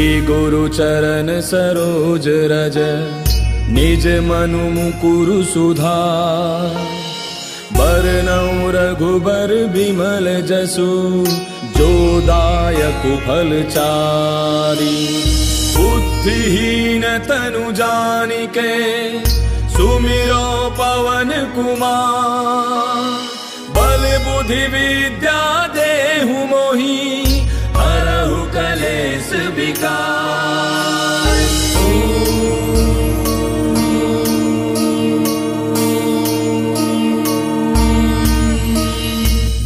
गुरु चरण सरोज रज निज मनु मुकुरु सुधार। बरनउँ रघुबर बिमल जसु जो दायक फलचारी। बुद्धिहीन तनु जानिके सुमिरो पवन कुमार। बल बुद्धि विद्या देहु मोहि हरहु कलेश विकार।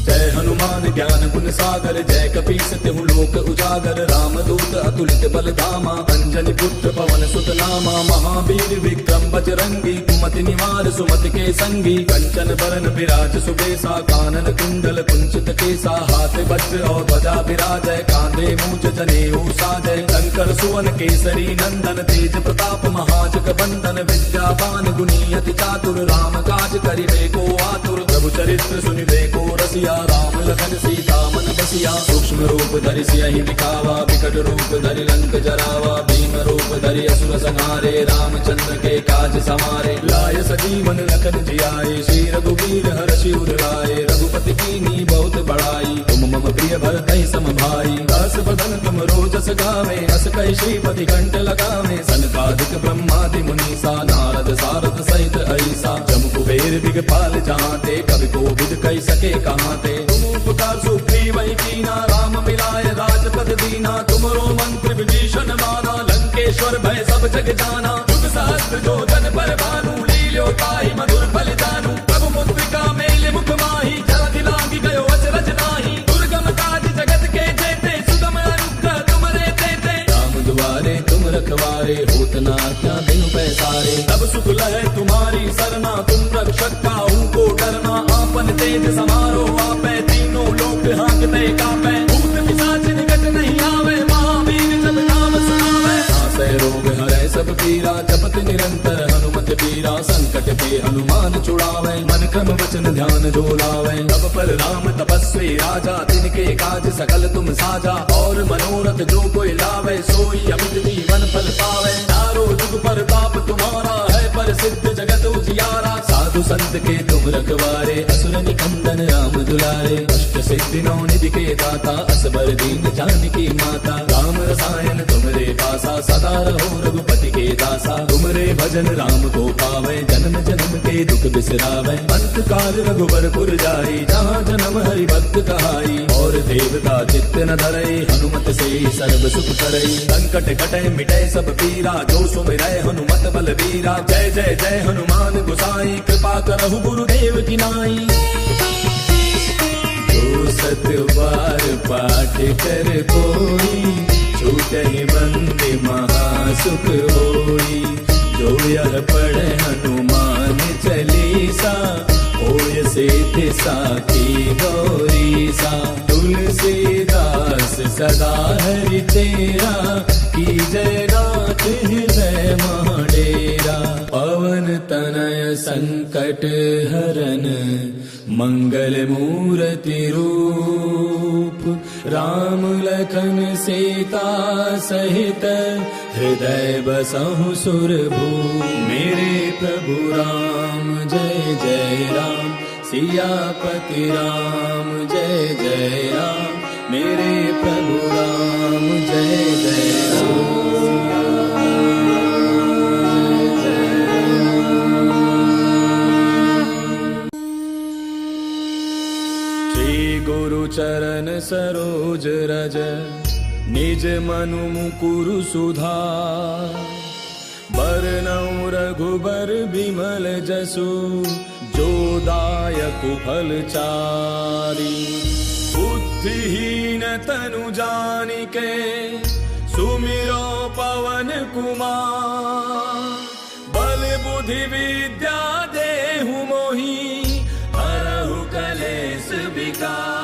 जय हनुमान ज्ञान गुण सागर जय कपीस तिहु लोक उजागर। रामदूत अतुलित बल धामा अंजनी पुत्र पवन सुत नामा। महावीर विक्रम बजरंगी कुमति निवार सुमति के संगी। कंचन बरन विराज सुबेसा कानन कुंडल कुंचित केसा। हाथ वज्र और ध्वजा विराजय कांधे मूंज जनेऊ साजय। शंकर सुवन केसरी नंदन तेज प्रताप महाजग बंदन। विद्यावान गुणी अति चातुर राम काज करिबे को आतुर। प्रभु चरित्र सुनिबे को रसिया राम लखन सीता मन बसिया। सूक्ष्म रूप धरि सियहि दिखावा विकट रूप धरि लंक जरावा। भीम रूप धरि असुर संहारे रामचंद्र के काज समारे। लाय सजीवन लखन जियाए श्री रघुवीर हर्षि उर लाए। रघुपति कीन्ही बहुत बड़ाई तुम मम प्रिय भरतहि सम भाई। दास बदन तुम रोजस गावे अस कहि श्रीपति कंठ लगावे। सनकादिक ब्रह्मादि मुनीसा नारद सारद सहित ऐसा। जम कुबेर दिगपाल जहांते कवि कोविद कहि सके कहांते। तुम उपकार सुग्रीवहि कीना राम मिलाय राजपद दीना। तुमरो मंत्र विभीषण माना लंकेश्वर भय सब जग जाना। युग सहस्त्र जो जन पर भानु लील्यो ताहि मधुर फल जानू। प्रभु मुद्रिका मेलि मुख माहि जलधि लांघि गयो अचरज नाहि। दुर्गम काज जगत के जेते सुगम अनुग्रह तुमरे तेते। राम दुआरे तुम रखवारे होत न आज्ञा बिनु पैसारे। तब सुख लहै तुम्हारी सरना तुम रक्षक काहू को डरना। आपन तेज समारो आपै तीनों लोक हाँकते कापै। भूत पिशाच निकट नहीं आवे महावीर जब नाम सुनावे। नासै रोग हरै सब पीरा जपत निरंतर हनुमत बीरा। संकट के हनुमान छुड़ावे मन क्रम वचन ध्यान जो लावे। तब पर राम तपस्वी राजा तिनके काज सकल तुम साजा। और मनोरथ जो कोई लावे सोई अमित जीवन फल पावे। चारों जुग प्रताप तुम्हारा है प्रसिद्ध जगत उजियारा। साधु संत के तुम रखवारे असुर निकंदन राम दुलारे। अष्ट सिद्धि नौ निधि के दाता असबर दीन जानकी माता। राम रसायन तुमरे पासा सदा रहो रघुपति के दासा। तुमरे भजन राम को पावे जन्म जन्म के दुख बिसरावे। अंत काल रघुबर पुर जाई जहाँ जन्म हरि भक्त कहाई। और देवता चित्त न धरई हनुमत से सर्व सुख करई। संकट कटै मिटै सब पीरा जो सुमिरै हनुमत बल बीरा। जय जय जय हनुमान गोसाई कृपा करहु गुरुदेव की नाई। जो सत बार पाठ कर कोई छूटहि बंदि महासुख होई। जो यह पढ़े हनुमान चालीसा होय सिद्धि साखी गौरीसा। तुलसीदास सदा हरि तेरा कीजय नाथ हृदय मह डेरा। पवन तनय संकट हरन मंगल मूर्ति रूप। राम लखन सीता सहित हृदय बसहु सुरभूप। मेरे प्रभु राम जय जय राम सियापति राम जय जय राम। मेरे प्रभु राम जय जय राम। गुरु चरण सरोज रज निज मनु मुकुरु सुधार। बरनउँ रघुबर बिमल जसु जो दायक फलचारी। बुद्धिहीन तनु जानिके सुमिरो पवन कुमार। बल बुद्धि विद्या देहु मोहि हरहु कलेश विकार।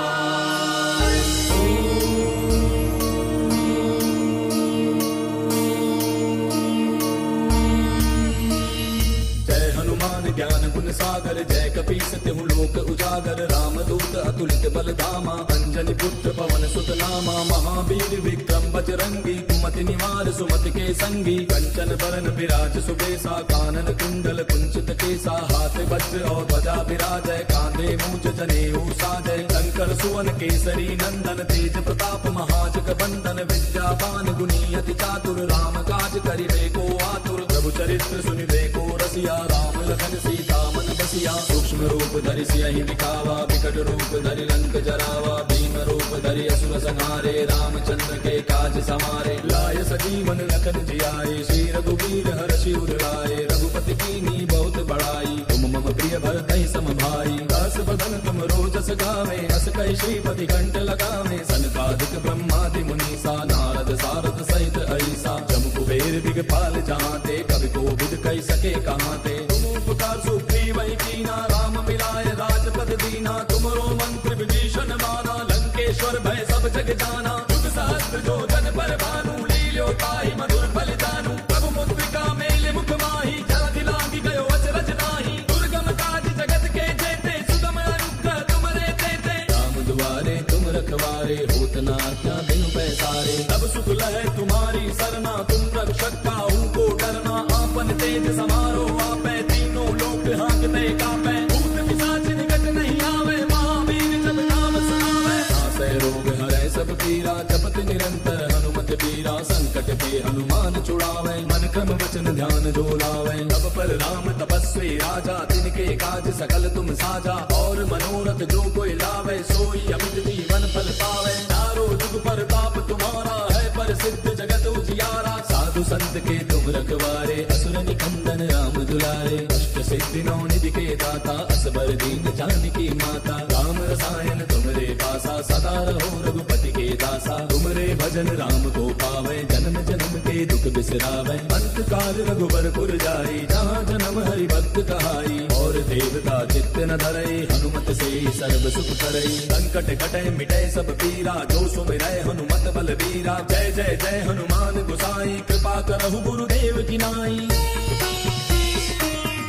जय हनुमान ज्ञान गुण सागर जय कपीस तिहु लोक उजागर। रामदूत अतुलित बल धामा अंजनी पुत्र पवन सुत नामा। महावीर विक्रम बजरंगी कुमति निवार सुमति के संगी कंचन बरन विराज सुबेसा कानन कुंडल कुंचित केसा हाथ वज्र और ध्वजा विराजय कांधे मूंज जनेऊ साजय शंकर सुवन केसरी नंदन तेज प्रताप महाजग बंदन विद्यावान गुणी अति चातुर राम काज करिबे को आतुर प्रभु चरित्र सुनिबे को रसिया राम लखन सीता मन बसिया सूक्ष्म रूप धरि सियहि दिखावा विकट रूप धरि लंक जरावा भीम रूप धरि असुर संहारे रामचंद्र के काज समारे लाय सजीवन लखन जियाए श्री रघुवीर हर्षि उर लाए रघुपति कीन्ही बहुत बड़ाई तुम मम प्रिय भरतहि सम भाई दास बदन तुम रोजस गावे अस कहि श्रीपति कंठ लगावे सनकादिक ब्रह्मादि मुनीसा नारद सारद सहित ऐसा जम कुबेर दिगपाल जहांते कवि कोविद कहि सके कहांते तुम उपकार सुग्रीव ही कीना राम मिलाय राजपद दीना तुमरो मंत्र विभीषण माना लंकेश्वर भय सब जग जाना युग सहस्त्र जो जन पर भानु लील्यो ताहि मधुर फल जानू प्रभु मुद्रिका मेले मुख माही जलधि लांघि गयो अचरज नाही दुर्गम काज जगत के जेते सुगम अनुग्रह तुमरे तेते राम दुआरे तुम रखवारे होत न आज्ञा बिनु पैसारे तब सुख लहै तुम्हारी सरना तुम रक्षक काहू को डरना आपन तेज समारो आपै तीनों लोक हांकते कापै भूत पिशाच निकट नहीं आवे महावीर जब नाम सुनावे नासै रोग हरै सब पीरा जपत निरंतर हनुमत पीरा संकट पे हनुमान छुड़ावे मन क्रम वचन ध्यान जो लावे तब पर राम तपस्वी राजा तिनके काज सकल तुम साजा और मनोरथ जो कोई लावे सोई अमित जीवन फल पावे चारों जुग पर ताप तुम्हारा है पर सिद्ध जगत उजियारा साधु संत के तुम रखवारे असुर निकंदन राम दुलारे अष्ट सिद्धि नौ निधि के दाता असबर दीन जानकी माता राम रसायन तुमरे पासा सदा रहो रघुपति के दासा तुमरे भजन राम को पावे जन्म जन्म के दुख बिसरावे अंत काल रघुबर पुर जाई जहाँ जन्म हरि भक्त कहाई और देवता चित्त न धरई हनुमत से सर्व सुख करई संकट कटै मिटै सब पीरा जो सुमिरै हनुमत बल बीरा जय जय जय हनुमान गोसाई कृपा करहु गुरुदेव की नाई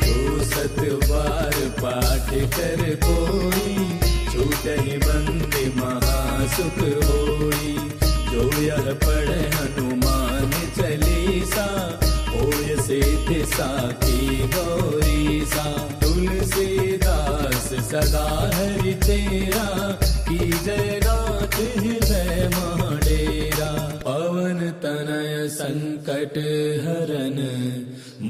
जो सत बार पाठ कर कोई छूटहि बंदे महासुख होई जो यह पढ़े हनुमान चालीसा होय सिद्धि साखी गौरीसा तुलसीदास सदा हरि तेरा की जय नाथ हृदय महाडेरा पवन तनय संकट हरन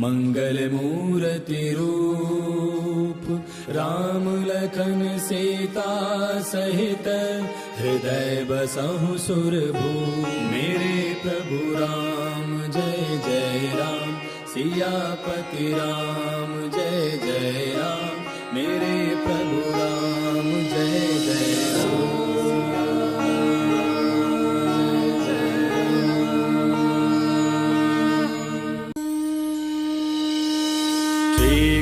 मंगल मूर्ति रूप राम लखन सीता सहित हृदय बसहु सुरभूप मेरे प्रभु राम जय जय राम सियापति राम जय जय राम मेरे प्रभु राम जय जय राम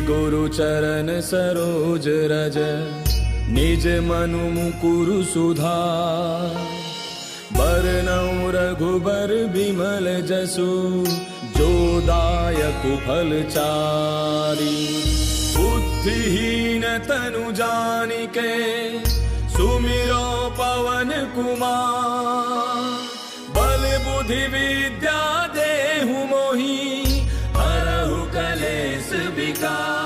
गुरु चरण सरोज रज निज मनु मुकुरु सुधार बरनउँ रघुबर बिमल जसु जो दायक फल चारि बुद्धिहीन तनु जानिके सुमिरो पवन कुमार बल बुद्धि विद्या देहु मोहि हरहु कलेश विकार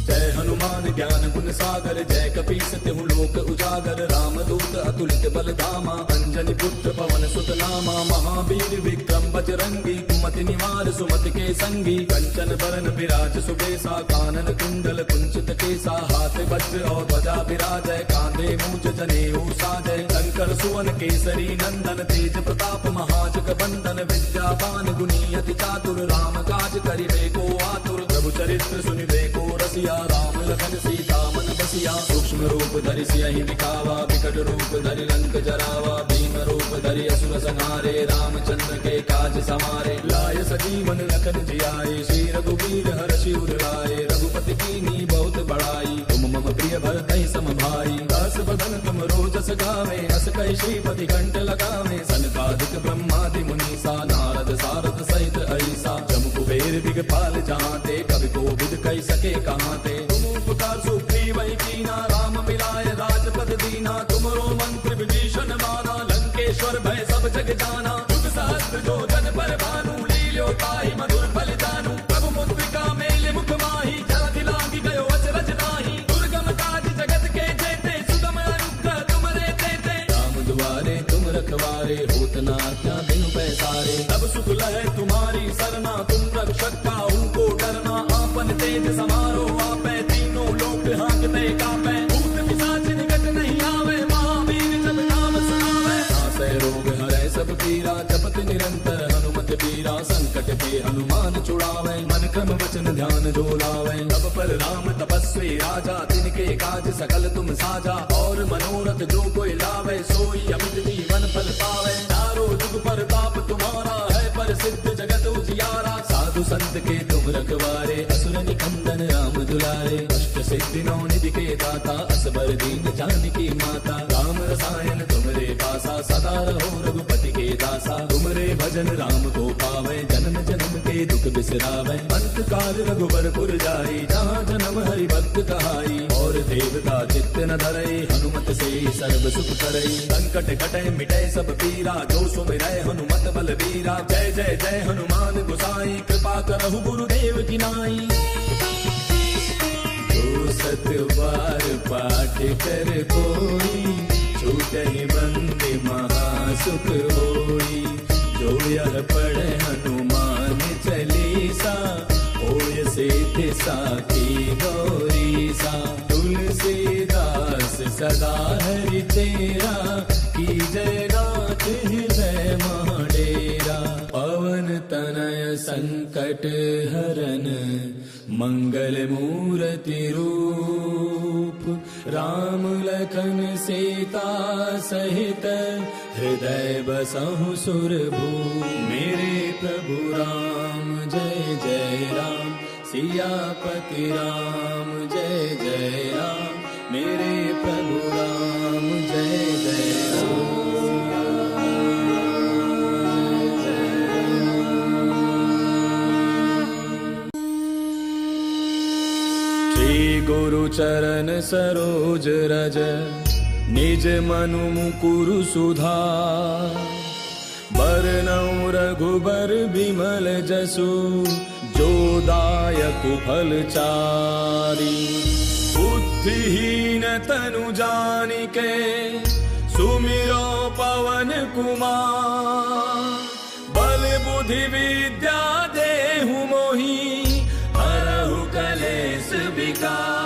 जय हनुमान ज्ञान गुण सागर जय कपीस तिहु लोक उजागर राम दूत अतुलित बल धामा अंजनी पुत्र पवन सुत नामा महावीर विक्रम बजरंगी कुमति निवार सुमति के संगी कंचन बरन विराज सुबेसा कानन कुंडल कुंचित केसा हाथ वज्र और ध्वजा विराजय कांधे मूंज जनेऊ साजय शंकर सुवन केसरी नंदन तेज प्रताप महाजग बंदन विद्यावान गुणी अति चातुर राम काज करिबे को आतुर प्रभु चरित्र सुनिबे को रसिया राम लखन सीता मन बसिया सूक्ष्म रूप धरि सियहि दिखावा विकट रूप धरि लंक जरावा भीम रूप धरि असुर संहारे रामचंद्र के काज समारे लाय सजीवन लखन जियाए श्री रघुवीर हर्षि उर लाए रघुपति कीन्ही बहुत बड़ाई तुम मम प्रिय भरतहि सम भाई दास बदन तुम रोजस गावे अस कहि श्रीपति कंठ लगावे सनकादिक ब्रह्मादि मुनीसा नारद सारद सहित ऐसा जम कुबेर दिगपाल जहांते कवि कोविद कई सके कहाँ थे। तुम उपकार सुग्रीवहि कीना, राम मिलाय राजपद दीना। तुमरो मंत्र विभीषण माना, लंकेश्वर भय सब जग जाना। युग सहस्त्र जो जन पर भानु, लील्यो ताहि मधुर फल जानू। प्रभु मुद्रिका मेलि मुख माहि, जलधि लांघि गयो अचरज नाहि। दुर्गम काज जगत के जेते, सुगम अनुग्रह तुमरे तेते। राम दुआरे तुम रखवारे, होत न आज्ञा बिनु पैसारे। तब सुख लहै तुम्हारी सरना, तुम रक्षक काहू को डरना। आपन तेज समारो आपै, तीनों लोक हांकते कापै। भूत पिशाच निकट नहीं आवे, महावीर जब नाम सुनावे। नासै रोग हरै सब पीरा, जपत निरंतर हनुमत बीरा। संकट के हनुमान छुड़ावे, मन क्रम वचन ध्यान जो लावे। तब पर राम तपस्वी राजा, तिनके काज सकल तुम साजा। और मनोरथ जो कोई लावे, सोई अमित जीवन फल पावे। चारों जुग परताप तुम्हारा है, प्रसिद्ध जगत उजियारा। साधु संत के तुम रखवारे, असुर निकंदन राम दुलारे। अष्ट सिद्धि नौ निधि के दाता, असबर दीन जानकी माता। राम रसायन तुमरे पासा, सदा रहो रघुपति के दासा। तुमरे भजन राम को पावे, जन्म जन्म के दुख बिसरावे। अंत काल रघुबर पुर जाई, जहाँ जन्म हरि भक्त कहाई। और देवता चित्त न धरई, हनुमत से सर्व सुख करई। संकट कटै मिटै सब पीरा, जो सुमिरै हनुमत बलबीरा। जय जय जय हनुमान गोसाई, कृपा करहु गुरुदेव की नाई। जो सत बार पाठ कर कोई, छूटहि बंदी महासुख होई। जो यह पढ़े हनुमान चालीसा, होय सिद्धि साखी गौरीसा। तुलसीदास सदा हरि तेरा, की जय नाथ हृदय महाडेरा। पवन तनय संकट हरन, मंगल मूर्ति रूप। राम लखन सीता सहित, हृदय बसहु सुरभूप। मेरे प्रभु राम जय जय राम, सियापति राम जय जय राम। मेरे प्रभु राम जय जय राम। श्री गुरु चरण सरोज रज, निज मनु मुकुरु सुधार। बरनउँ रघुबर बिमल जसु, जो दायक फल चारि। बुद्धिहीन तनु जानिके, सुमिरो पवन कुमार। बल बुद्धि विद्या देहु मोहि, हरहु कलेश विकार।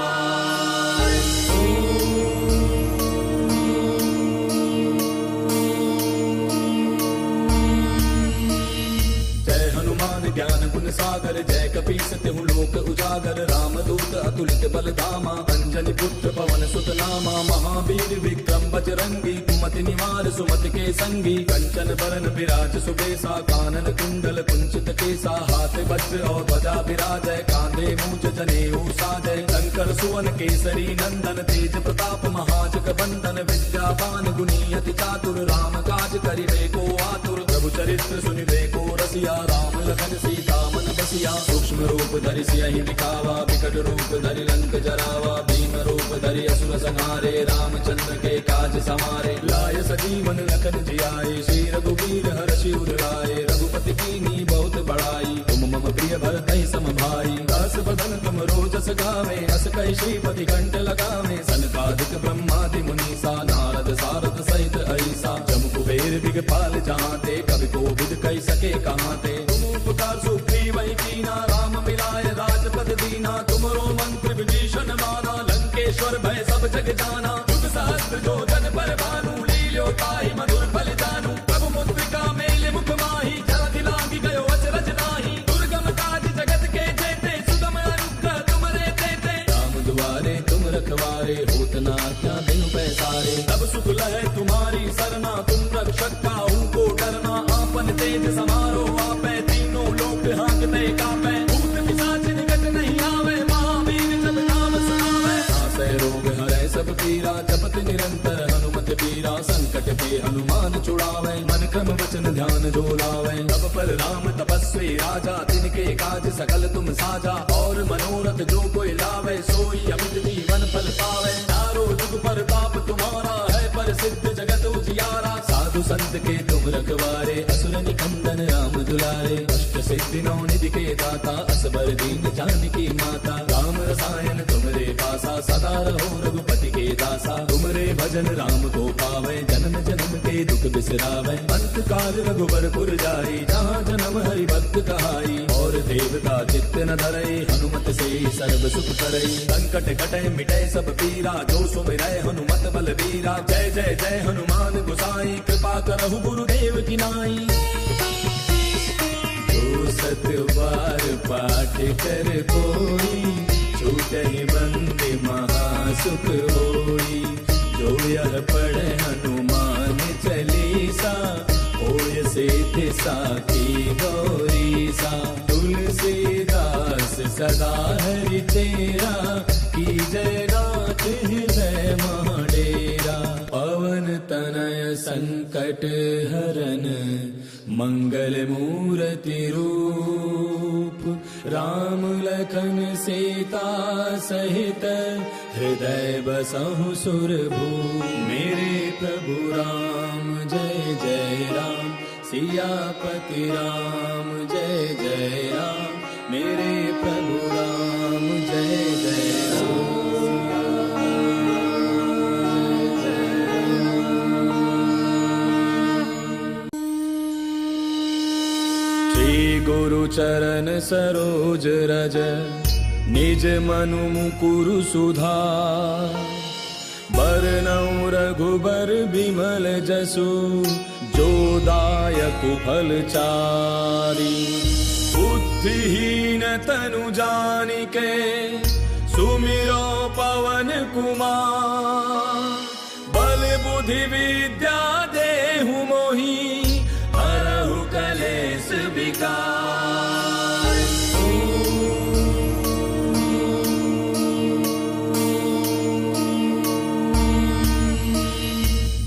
ज्ञान गुण सागर, जय कपीस तिहु लोक उजागर। राम दूत अतुलित बल धामा, अंजनी पुत्र पवन सुत नामा। महावीर विक्रम बजरंगी, कुमति निवार सुमति के संगी। कंचन बरन विराज सुबेसा, कानन कुंडल कुंचित केसा। हाथ वज्र और ध्वजा विराजय, कांधे मूंज जनेऊ साजय। शंकर सुवन केसरी नंदन, तेज प्रताप महाजग बंदन। विद्यावान गुणी अति चातुर, राम काज करिबे को आतुर। प्रभु चरित्र सुनिबे को रसिया, राम लखन सीता मन बसिया। सूक्ष्म रूप धरि सियहि दिखावा, विकट रूप धरि लंक जरावा। भीम रूप धरि असुर संहारे, रामचंद्र के काज समारे। लाय सजीवन लखन जियाए, श्री रघुवीर हर्षि उर लाए। रघुपति कीन्ही बहुत बड़ाई, तुम मम प्रिय भरतहि सम भाई। दास बदन तुम रोजस गावे, अस कहि श्रीपति कंठ लगावे। सनकादिक ब्रह्मादि मुनीसा, नारद सारद सहित ऐसा। जम कुबेर दिगपाल जहाँते, कवि कोविद कहि सके कहाँ ते। तुम उपकार सुग्रीवहि कीना, राम मिलाय राजपद दीना। तुमरो मंत्र विभीषण माना, लंकेश्वर भय सब जग जाना। युग सहस्त्र जो जन पर भानु, लील्यो ताहि मधुर फल जानू। प्रभु मुद्रिका मेलि मुख माहि, जलधि लांघि गयो अचरज नाहि। दुर्गम काज जगत के जेते, सुगम अनुग्रह तुमरे तेते। राम दुआरे तुम रखवारे, होत न आज्ञा बिनु पैसारे। तब सुख लहै तुम्हारी सरना, तुम रक्षक काहू को डरना। आपन तेज समारो आपै, तीनों लोक हांकते कापै। भूत पिशाच निकट नहीं आवे, महावीर जब नाम सुनावे। नासै रोग हरै सब पीरा, जपत निरंतर हनुमत बीरा। संकट के हनुमान छुड़ावे, मन क्रम वचन ध्यान जो लावे। तब पर राम तपस्वी तपस्वी राजा, तिनके काज सकल तुम साजा। और मनोरथ जो कोई लावे, सोई अमित जीवन फल पावे। चारों जुग परताप तुम्हारा है, प्रसिद्ध जगत उजियारा। साधु संत के तुम रखवारे, असुर निकंदन राम दुलारे। अष्ट सिद्धि नौ निधि के दाता, असबर दीन जानकी माता। राम रसायन तुमरे पासा, सदा रहो रघुपति के दासा। तुमरे भजन राम को पावे, जन्म जन्म के दुख बिसरावे। अंत काल रघुबर पुर जाई, जहाँ जन्म हरि भक्त कहाई। और देवता चित्त न धरई, हनुमत से सर्व सुख करई। संकट कटे मिटे सब पीरा, जो सुमिरै हनुमत बल बीरा। जय जय जय हनुमान गोसाई, कृपा करहु गुरुदेव की नाई। जो सत बार पाठ कर कोई, छूटहि बंदे महासुख होई। जो यह पढ़े हनुमान चालीसा, होय सिद्धि साखी गौरीसा। तुलसीदास सदा हरि तेरा, की जय नाथ हृदय महाडेरा। पवन तनय संकट हरन, मंगल मूर्ति रूप। राम लखन सीता सहित, हृदय बसहु सुरभूप। मेरे प्रभु राम जय जय राम, सियापति राम जय जय राम। मेरे प्रभु राम जय जय राम। गुरु चरण सरोज रज, निज मनु मुकुरु सुधार। बरनउँ रघुबर बिमल जसु, जो दायक फल चारि। बुद्धिहीन तनु जानिके, सुमिरो पवन कुमार। बल बुद्धि विद्या देहु मोहि, हरहु कलेश विकार।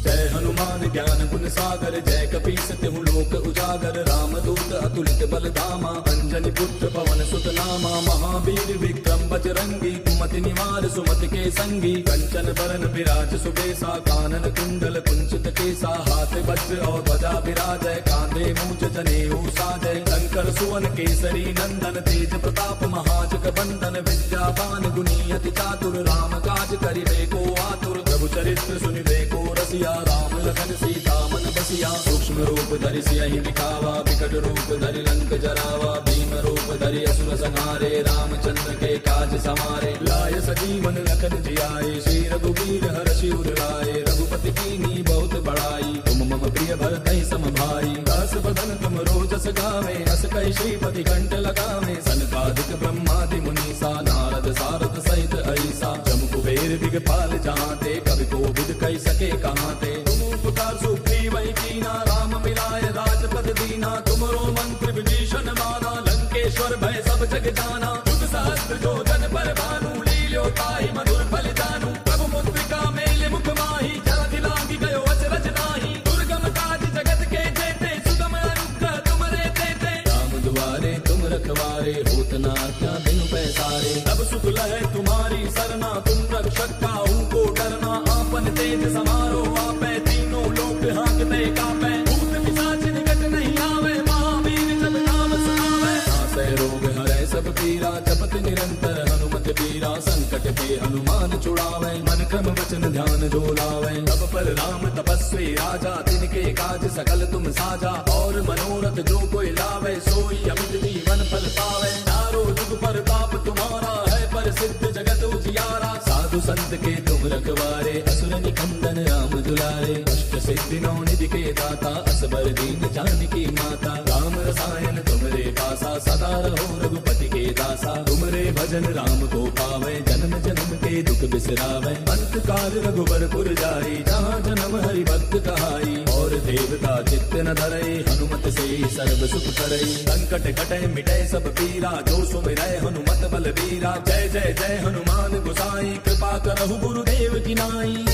जय हनुमान ज्ञान गुण सागर, जय कपीस तिहु लोक उजागर। राम दूत अतुलित बल धामा, अंजनी पुत्र पवन सुत नामा। महावीर विक्रम बजरंगी, कुमति निवार सुमति के संगी। कंचन बरन विराज सुबेसा, कानन कुंडल कुंचित केसा। हाथ वज्र और ध्वजा विराजय, कांधे मूंज जनेऊ साजय। शंकर सुवन केसरी नंदन, तेज प्रताप महाजग बंदन। विद्यावान गुणी अति चातुर, राम काज करिबे को आतुर। प्रभु चरित्र सुनिबे को रसिया, राम लखन सीता मन बसिया। सूक्ष्म रूप धरि सियहि दिखावा, विकट रूप धरि लंक जरावा। भीम रूप धरि असुर संहारे, रामचंद्र के काज समारे। लाय सजीवन लखन जियाए, श्री रघुवीर हर्षि उर लाए। रघुपति कीन्ही बहुत बड़ाई, तुम मम प्रिय भरतहि सम भाई। दास बदन तुम रोजस गावे, अस कहि श्रीपति कंठ लगावे। सनकादिक ब्रह्मादि मुनीसा, नारद सारद सहित ऐसा। जम कुबेर दिगपाल जहांते, कवि कोविद कहि सके कहांते। तुम उपकार सुग्रीवहि कीना, राम मिलाय राजपद दीना। तुमरो मंत्र विभीषण माना, लंकेश्वर भय सब जग जाना। युग सहस्त्र जो जन पर भानु, लील्यो ताहि मधुर फल जानू। प्रभु मुद्रिका मेलि मुख माहि, जलधि लांघि गयो अचरज नाहि। दुर्गम काज जगत के जेते, सुगम अनुग्रह तुमरे तेते। राम दुआरे तुम रखवारे, होत न आज्ञा बिनु पैसारे। तब सुख लहै तुम्हारी सरना, तुम रक्षक काहू को डरना। आपन तेज समारो आपै, तीनों लोक हाँकते कापै। भूत पिशाच निकट नहीं आवे, महावीर जब नाम सुनावे। नासै रोग हरै सब पीरा, जपत निरंतर हनुमत बीरा। संकट के हनुमान छुड़ावे, मन क्रम वचन ध्यान जो लावे। तब पर राम तपस्वी राजा, तिनके काज सकल तुम साजा। और मनोरथ जो कोई लावे, सोई अमित जीवन फल पावे। चारों जुग परताप तुम्हारा है, प्रसिद्ध जगत उजियारा। साधु संत के तुम रखवारे, असुर निकंदन राम दुलारे। अष्ट सिद्धि नौ निधि के दाता, असबर दीन जानकी माता। राम रसायन तुमरे पासा, सदा रहो रघुपति के दासा। तुमरे भजन राम को पावे, जन्म जन्म के दुख बिसरावे। अंत काल रघुबर पुर जाई, जहाँ जन्म हरि भक्त कहाई। और देवता चित्त न धरई, हनुमत से सर्व सुख करई। संकट कटे मिटे सब पीरा, जो सुमिरै हनुमत बल बीरा। जय जय जय हनुमान गोसाई, कृपा करहु गुरुदेव की नाई।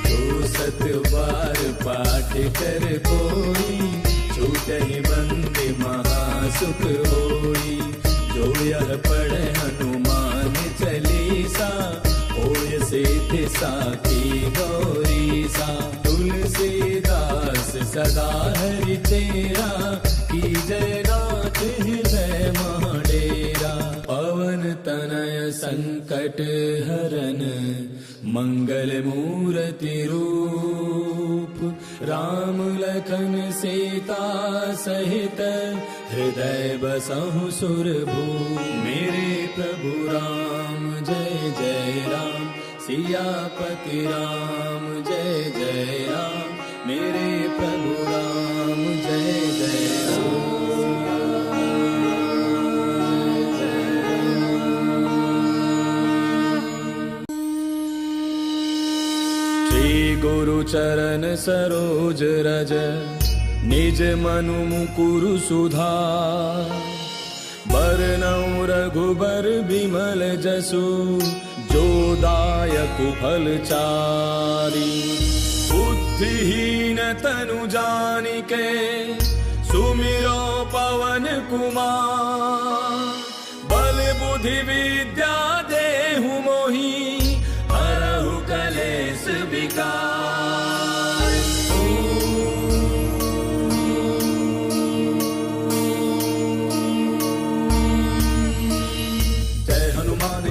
जो सत बार पाठ कर कोई, छूटहि बंदी महासुख होई। जो यह पढ़े हनुमान चालीसा, होय सिद्धि साखी गौरीसा। तुलसीदास सदा हरि तेरा, की जय नाथ हृदय महाडेरा। पवन तनय संकट हरन, मंगल मूर्ति रूप। राम लखन सीता सहित, हृदय बसहु सुरभूप। मेरे प्रभु राम जय जय राम, सियापति राम जय जय राम। मेरे प्रभु राम जय जय राम। श्री गुरु चरण सरोज रज, निज मनु मुकुरु सुधार। बरनउँ रघुबर बिमल जसु, जो दायक फल चारि। बुद्धिहीन तनु जानिके, सुमिरो पवन कुमार। बल बुद्धि विद्या देहु मोहि, हरहु कलेश विकार।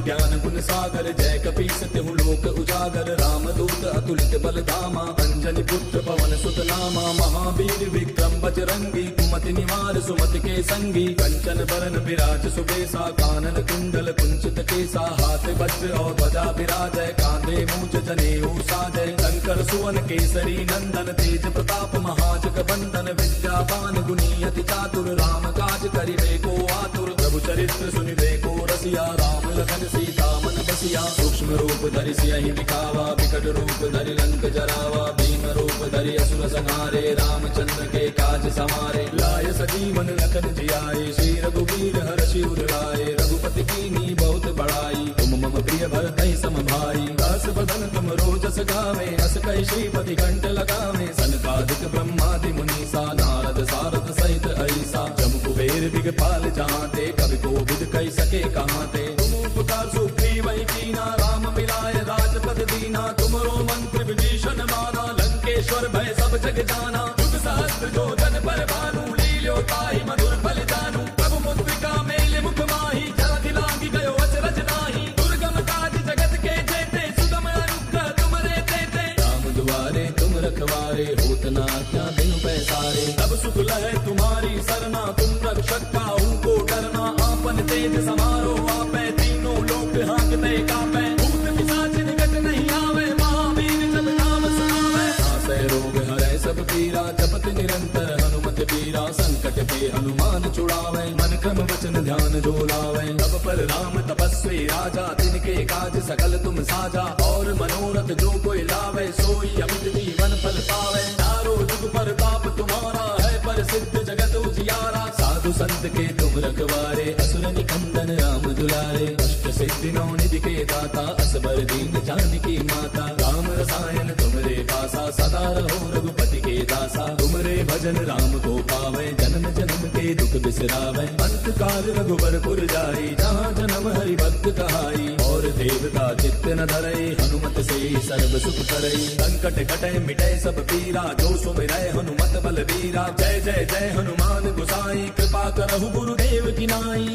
ज्ञान गुण सागर, जय कपीस तिहु लोक उजागर। रामदूत अतुलित बल धामा, अंजनी पुत्र पवन सुत नामा। महावीर विक्रम बजरंगी, कुमति निवार सुमति के संगी। कंचन बरन विराज सुबेसा, कानन कुंडल कुंचित केसा। हाथ वज्र और ध्वजा विराजय, कांधे मूंज जनेऊ साजय। शंकर सुवन केसरी नंदन, तेज प्रताप महाजग बंदन। विद्यावान गुणी अति चातुर, राम काज करिबे को आतुर। प्रभु चरित्र सुनिबे को रसिया, राम लखन सीता मन बसिया। सूक्ष्म रूप धरि सियहि दिखावा, विकट रूप धरि लंक जरावा। भीम रूप धरि असुर संहारे, रामचंद्र के काज समारे। लाय सजीवन लखन जियाए, श्री रघुवीर हर्षि उर लाए। रघुपति कीन्ही बहुत बड़ाई, तुम मम प्रिय भरतहि सम भाई। दास बदन तुम रोजस गावे, अस कहि श्रीपति कंठ लगावे। सनकादिक ब्रह्मादि मुनीसा, नारद सारद सहित ऐसा। जम कुबेर दिगपाल जहांते, कवि कोविद कहि सके कहांते। तुम उपकार सुग्रीव ही कीना, राम मिलाय राजपद दीना। तुमरो मंत्र विभीषण माना, लंकेश्वर भय सब जग जाना। युग सहस्त्र जो जन पर भानु, लील्यो ताहि मधुर फल जानू। प्रभु मुद्रिका मेलि मुख माहि, जलधि लांघि गयो अचरज नाहि। दुर्गम काज जगत के जेते, सुगम अनुग्रह तुमरे तेते। राम दुआरे तुम रखवारे, होत न आज्ञा बिनु पैसारे। तब सुख लहै तुम्हारी सरना, तुम रक्षक काहू को डरना। आपन तेज समारो आपै, तीनों लोक हांकते कापै। भूत पिशाच निकट नहीं आवे, महावीर जब नाम सुनावे। नासै रोग हरै सब पीरा, जपत निरंतर हनुमत बीरा। संकट ते हनुमान छुड़ावे, मन क्रम वचन ध्यान जो लावे। तब पर राम तपस्वी राजा, तिनके काज सकल तुम साजा। और मनोरथ जो कोई लावे, सोई अमित जीवन फल पावे। चारों जुग परताप तुम्हारा है, प्रसिद्ध जगत उजियारा। साधु संत के तुम रखवारे, असुर निकंदन राम दुलारे। अष्ट सिद्धि नौ निधि के दाता, असबर दीन जानकी माता। राम रसायन तुमरे पासा, सदा रहो रघुपति के दासा। तुमरे भजन राम को पावे, जन्म जन्म के दुख बिसरावे। अंत काल रघुबर पुर जाई, जहाँ जन्म हरि भक्त कहाई। और देवता चित्त न धरई, हनुमत से सर्व सुख करई। संकट कटै मिटै सब पीरा, जो सुमिरै हनुमत बल बीरा। जय जय जय हनुमान गोसाई, कृपा करहु गुरुदेव की नाई।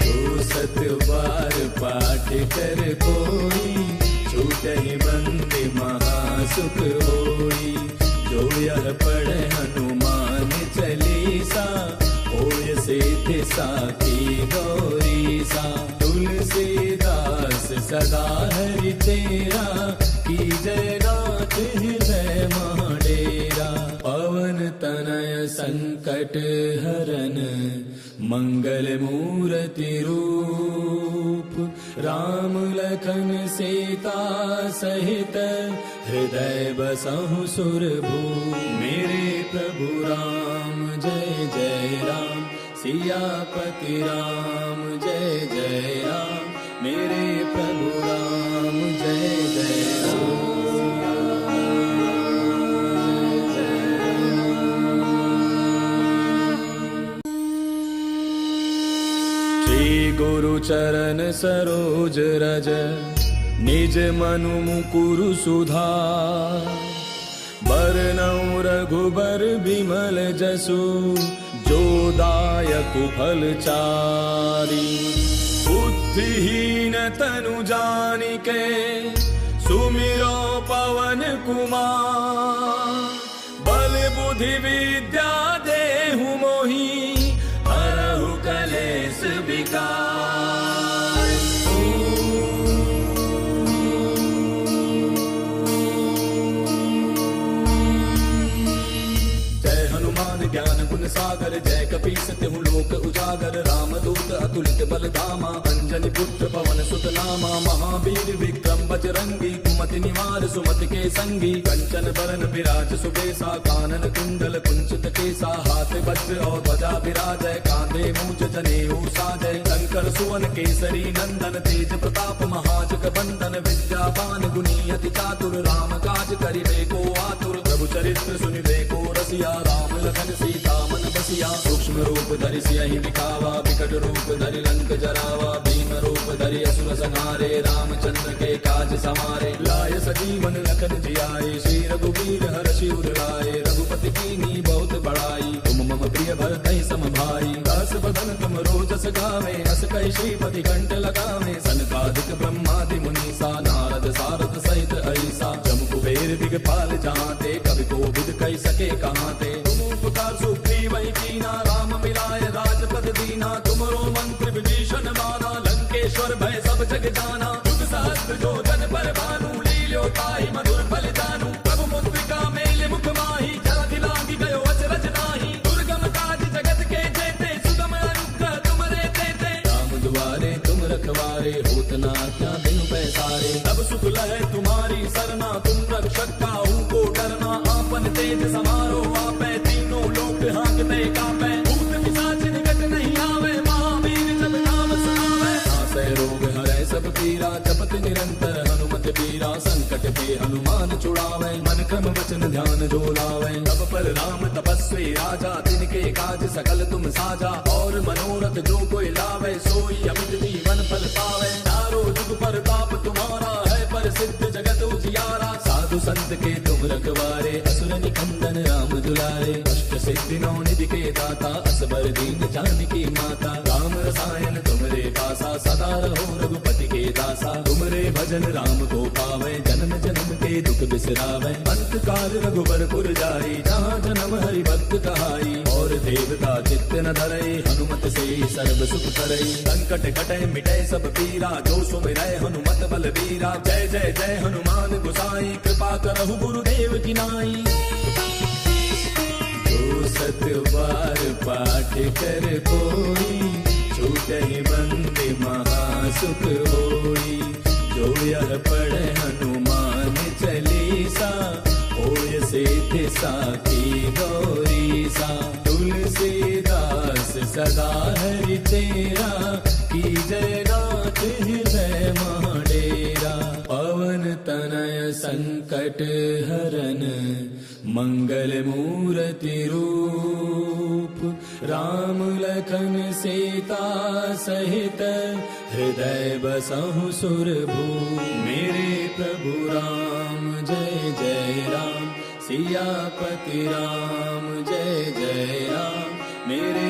जो सत बार पाठ कर कोई, छूटहि बंदी महासुख होई। जो यह पढ़े हनुमान चालीसा, होय सिद्धि साखी गौरीसा। तुलसीदास सदा हरि तेरा, की जय नाथ हृदय महाडेरा। पवन तनय संकट हरन, मंगल मूर्ति रूप। राम लखन सीता सहित, हृदय बसहु सुरभूप। मेरे प्रभु राम जय जय राम, सियापति राम जय जय राम। मेरे प्रभु राम जय जय राम। श्री गुरु चरण सरोज रज निज मनु मुकुरु सुधार बरनउँ रघुबर बिमल जसु जो दायक फलचारी बुद्धिहीन तनु जानिके सुमिरो पवन कुमार बल बुद्धि विद्या देहु मोहि हरहु कलेश विकार। ज्ञान गुण सागर जय कपीस तिहु लोक उजागर रामदूत अतुलित बल धामा अंजनी पुत्र पवन सुत नामा महावीर विक्रम बजरंगी कुमति निवार सुमति के संगी कंचन बरन विराज सुबेसा कानन कुंडल कुंचित केसा हाथ वज्र और ध्वजा विराजय कांधे मूंज जनेऊ साजय शंकर सुवन केसरी नंदन तेज प्रताप महाजग बंदन विद्यावान गुणी अति चातुर राम काज करिबे को आतुर प्रभु चरित्र सुनिबे को रसिया राम लखन सीता मन बसिया सूक्ष्म रूप धरि सियहि दिखावा विकट रूप धरि लंक जरावा भीम रूप धरि असुर संहारे रामचंद्र के काज समारे लाय सजीवन लखन जियाए श्री रघुवीर हर्षि उर लाए रघुपति कीन्ही बहुत बड़ाई तुम मम प्रिय भरतहि सम भाई दास बदन तुम रोजस गावे अस कहि श्रीपति कंठ लगावे सनकादिक ब्रह्मादि मुनीसा नारद सारद सहित ऐसा जम कुबेर दिगपाल जहांते कवि कोविद कहि सके कहांते उपकार सुग्रीवहि कीना राम मिलाय राजपद दीना तुमरो मंत्र विभीषण माना लंकेश्वर भय सब जग जाना युग सहस्त्र जो जन पर भानु लील्यो ताहि मधुर फल जानू प्रभु मुद्रिका मेल मुख माहि जलधि लागी गयो अचरज नाही दुर्गम काज जगत के जेते सुगम अनुग्रह तुमरे तेते राम दुआरे तुम रखवारे होत न क्या बिनु पैसारे तब सुख लहै तुम्हारी सरना तुम रक्षक काहू को डरना आपन तेज समारो आपै लोक हांकते कांपे भूत पिशाच निकट नहीं आवे महावीर जब नाम सुनावे नासै रोग हरै सब पीरा जपत निरंतर हनुमत बीरा संकट के हनुमान छुड़ावे मन क्रम वचन ध्यान जो लावे तब पर राम तपस्वी राजा तिनके काज सकल तुम साजा और मनोरथ जो कोई लावे सोई अमित जीवन फल पावे चारों जुग पर ताप तुम्हारा है प्रसिद्ध जगत उजियारा साधु संत के तुम रखवारे असुर निकंदन राम दुलारे सिद्धि नौ निधि के दाता असबर दीन जानकी माता राम रसायन तुमरे पासा सदा रहो रघुपति के दासा तुमरे भजन राम को पावे जन्म जन्म के दुख बिसरावे अंत काल रघुबर पुर जाई जहाँ जन्म हरि भक्त कहाई और देवता चित्त न धरई हनुमत से सर्व सुख करई संकट कटे मिटे सब पीरा जो सुमिरै हनुमत बल बीरा जय जय जय हनुमान गोसाई कृपा करहु गुरुदेव की नाई। सत बार पाठ कर कोई छूटहि बंदे महासुख होई जो यह पढ़े हनुमान चालीसा होय सिद्धि साखी गौरीसा तुलसीदास सदा हरि तेरा की जय नाथ हृदय महाडेरा पवन तनय संकट हरन मंगल मूर्ति रूप राम लखन सीता सहित हृदय बसहु सुरभूप मेरे प्रभु राम जय जय राम सियापति राम जय जय राम मेरे